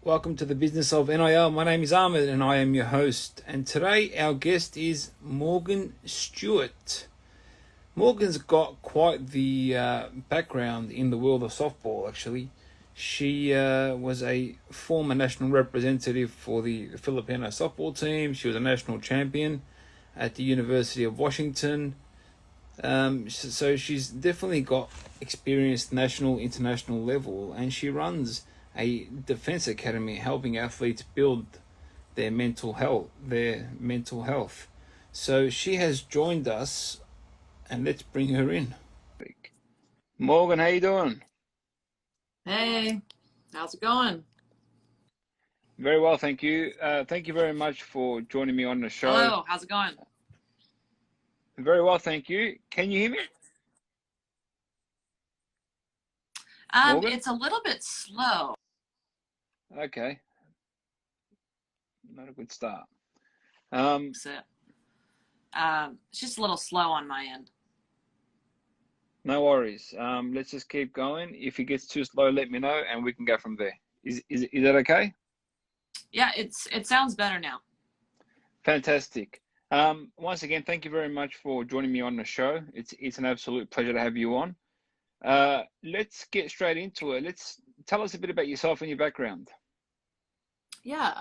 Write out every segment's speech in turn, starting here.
Welcome to the business of NIL. My name is Ahmed and I am your host. And today our guest is Morgan Stuart. Morgan's got quite the background in the world of softball, actually. She was a former national representative for the Filipino softball team. She was a national champion at the University of Washington. So she's definitely got experience national, international level, and she runs a defense academy helping athletes build their mental health. So she has joined us, and let's bring her in. Morgan, how you doing? Hey, how's it going? Very well, thank you. Thank you very much for joining me on the show. Hello, how's it going? Very well, thank you. Can you hear me, Morgan? It's a little bit slow. Okay, not a good start. It's just a little slow on my end. No worries. Let's just keep going. If it gets too slow, let me know, and we can go from there. Is that okay? Yeah, it sounds better now. Fantastic. Once again, thank you very much for joining me on the show. It's an absolute pleasure to have you on. Let's get straight into it. Let's tell us a bit about yourself and your background. Yeah,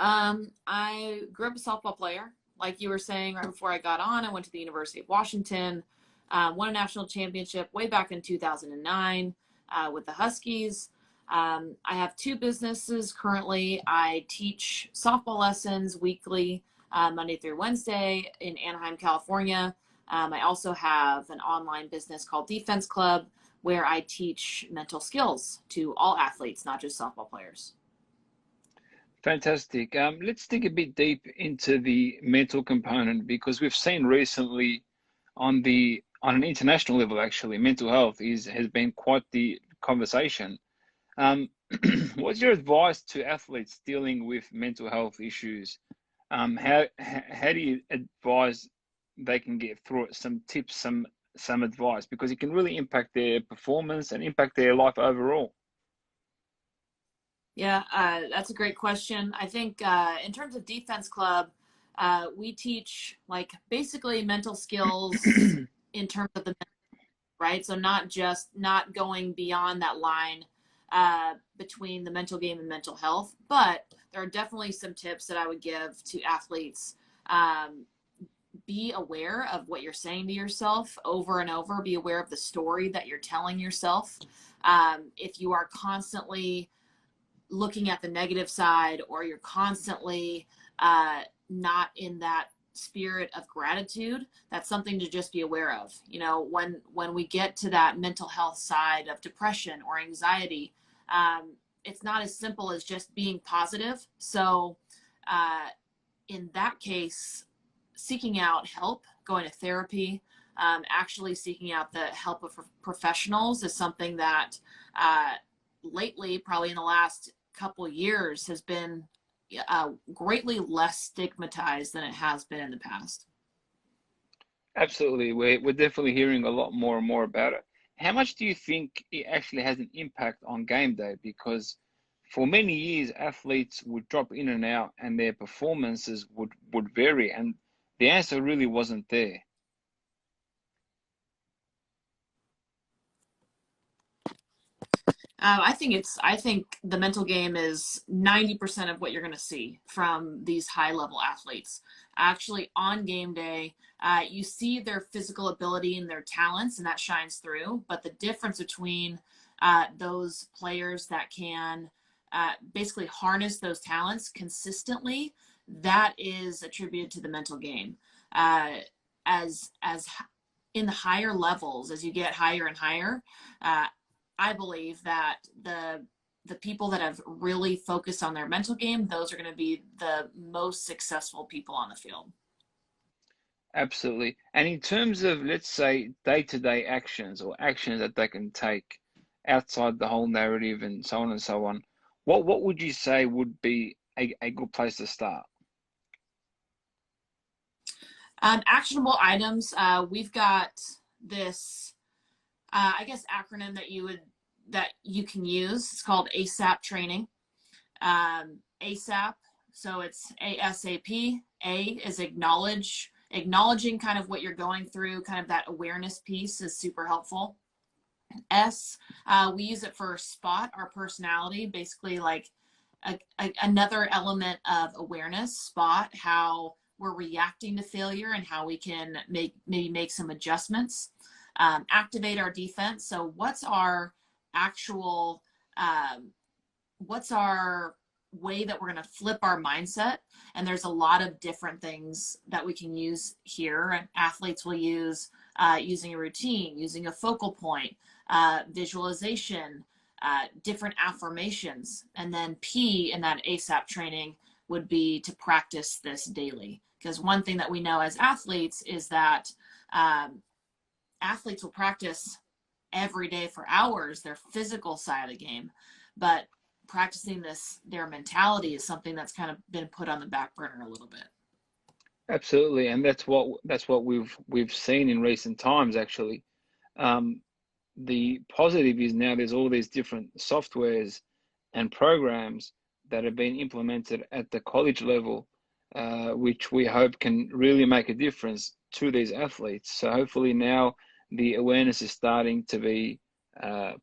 I grew up a softball player. Like you were saying right before I got on, I went to the University of Washington, won a national championship way back in 2009 with the Huskies. I have two businesses currently. I teach softball lessons weekly, Monday through Wednesday in Anaheim, California. I also have an online business called Defense Club where I teach mental skills to all athletes, not just softball players. Fantastic. Let's dig a bit deep into the mental component because we've seen recently on an international level, actually, mental health has been quite the conversation. Um, what's your advice to athletes dealing with mental health issues? How do you advise they can get through it? Some tips, some advice, because it can really impact their performance and impact their life overall. Yeah, that's a great question. I think in terms of Defense Club, we teach like basically mental skills in terms of the right? So not going beyond that line between the mental game and mental health, but there are definitely some tips that I would give to athletes. Be aware of what you're saying to yourself over and over. Be aware of the story that you're telling yourself. If you are constantly looking at the negative side or you're constantly not in that spirit of gratitude, that's something to just be aware of. You know, when we get to that mental health side of depression or anxiety, it's not as simple as just being positive. So in that case, seeking out help, going to therapy, actually seeking out the help of professionals is something that lately, probably in the last couple years, has been greatly less stigmatized than it has been in the past. Absolutely, we're definitely hearing a lot more and more about it. How much do you think it actually has an impact on game day? Because for many years, athletes would drop in and out, and their performances would vary, and the answer really wasn't there. I think the mental game is 90% of what you're going to see from these high level athletes. Actually, on game day, you see their physical ability and their talents, and that shines through. But the difference between those players that can basically harness those talents consistently, that is attributed to the mental game. As in the higher levels, as you get higher and higher, uh, I believe that the people that have really focused on their mental game, those are going to be the most successful people on the field. Absolutely. And in terms of, let's say, day-to-day actions or actions that they can take outside the whole narrative and so on and so on, what would you say would be a good place to start? Actionable items. We've got this, I guess, acronym that you can use. It's called ASAP training. ASAP. So it's ASAP. A is acknowledging kind of what you're going through, kind of that awareness piece is super helpful. S, we use it for spot, our personality, basically like another element of awareness, spot how we're reacting to failure and how we can maybe make some adjustments. Activate our defense. So what's our actual, what's our way that we're going to flip our mindset? And there's a lot of different things that we can use here. And athletes will use using a routine, using a focal point, visualization, different affirmations. And then P in that ASAP training would be to practice this daily. Because one thing that we know as athletes is that athletes will practice every day for hours, their physical side of the game, but practicing their mentality is something that's kind of been put on the back burner a little bit. Absolutely, and that's what we've seen in recent times. Actually, the positive is now there's all these different softwares and programs that have been implemented at the college level, which we hope can really make a difference to these athletes. So hopefully now the awareness is starting to be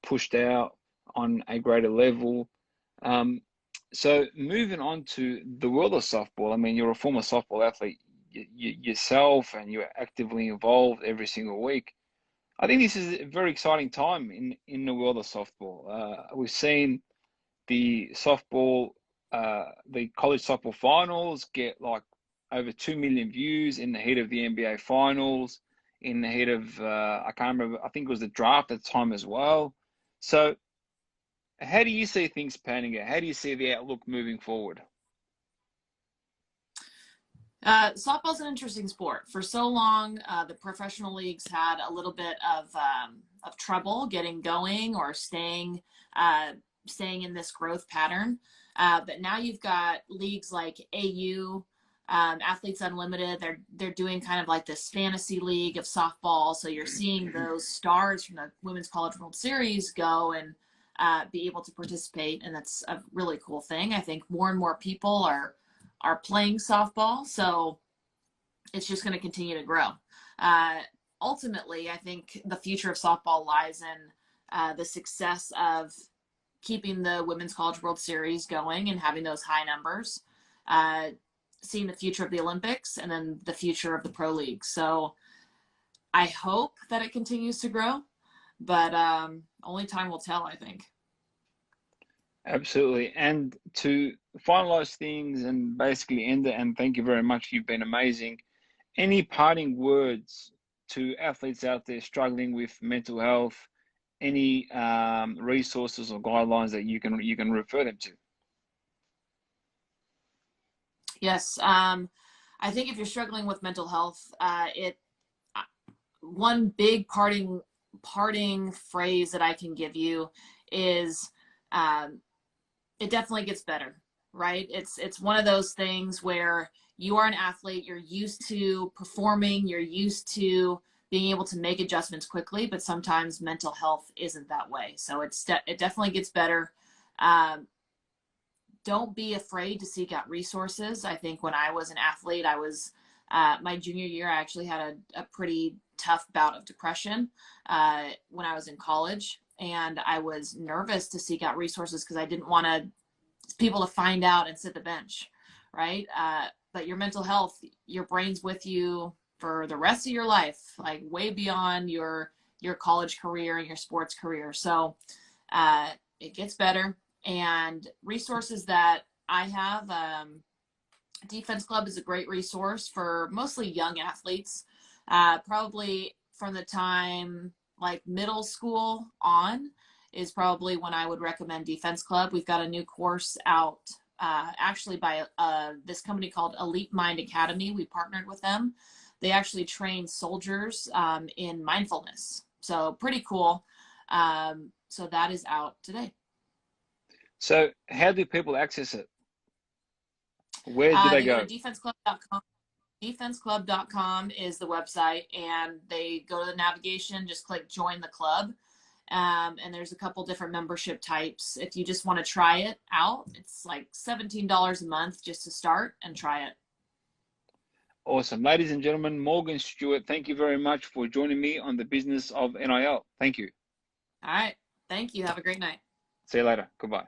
pushed out on a greater level. So moving on to the world of softball, I mean, you're a former softball athlete yourself, and you're actively involved every single week. I think this is a very exciting time in the world of softball. We've seen the softball, the college softball finals get like over 2 million views in the heat of the NBA finals, in the heat of, I can't remember, I think it was the draft at the time as well. So how do you see things panning out? How do you see the outlook moving forward? Softball's an interesting sport. For so long, the professional leagues had a little bit of trouble getting going or staying in this growth pattern. But now you've got leagues like AU, Athletes Unlimited. They're doing kind of like this fantasy league of softball. So you're seeing those stars from the Women's College World Series go and be able to participate, and that's a really cool thing. I think more and more people are playing softball, so it's just going to continue to grow. Ultimately, I think the future of softball lies in the success of keeping the Women's College World Series going and having those high numbers, seeing the future of the Olympics, and then the future of the pro league. So I hope that it continues to grow, but only time will tell, I think. Absolutely. And to finalize things and basically end it, and thank you very much, you've been amazing. Any parting words to athletes out there struggling with mental health? Any resources or guidelines that you can refer them to? Yes, I think if you're struggling with mental health, one big parting phrase that I can give you is it definitely gets better, right? It's one of those things where you are an athlete, you're used to performing, you're used to being able to make adjustments quickly, but sometimes mental health isn't that way. So it definitely gets better. Don't be afraid to seek out resources. I think when I was an athlete, I was my junior year, I actually had a pretty tough bout of depression when I was in college, and I was nervous to seek out resources because I didn't want people to find out and sit the bench, right? But your mental health, your brain's with you for the rest of your life, like way beyond your college career and your sports career. So it gets better. And resources that I have, Defense Club is a great resource for mostly young athletes, probably from the time like middle school on is probably when I would recommend Defense Club. We've got a new course out actually by this company called Elite Mind Academy. We partnered with them. They actually train soldiers in mindfulness. So pretty cool. So that is out today. So how do people access it? Where do they go? Go to defenseclub.com. Defenseclub.com is the website, and they go to the navigation, just click join the club, And there's a couple different membership types. If you just want to try it out, it's like $17 a month just to start and try it. Awesome. Ladies and gentlemen, Morgan Stuart, thank you very much for joining me on the business of NIL. Thank you. All right. Thank you. Have a great night. See you later. Goodbye.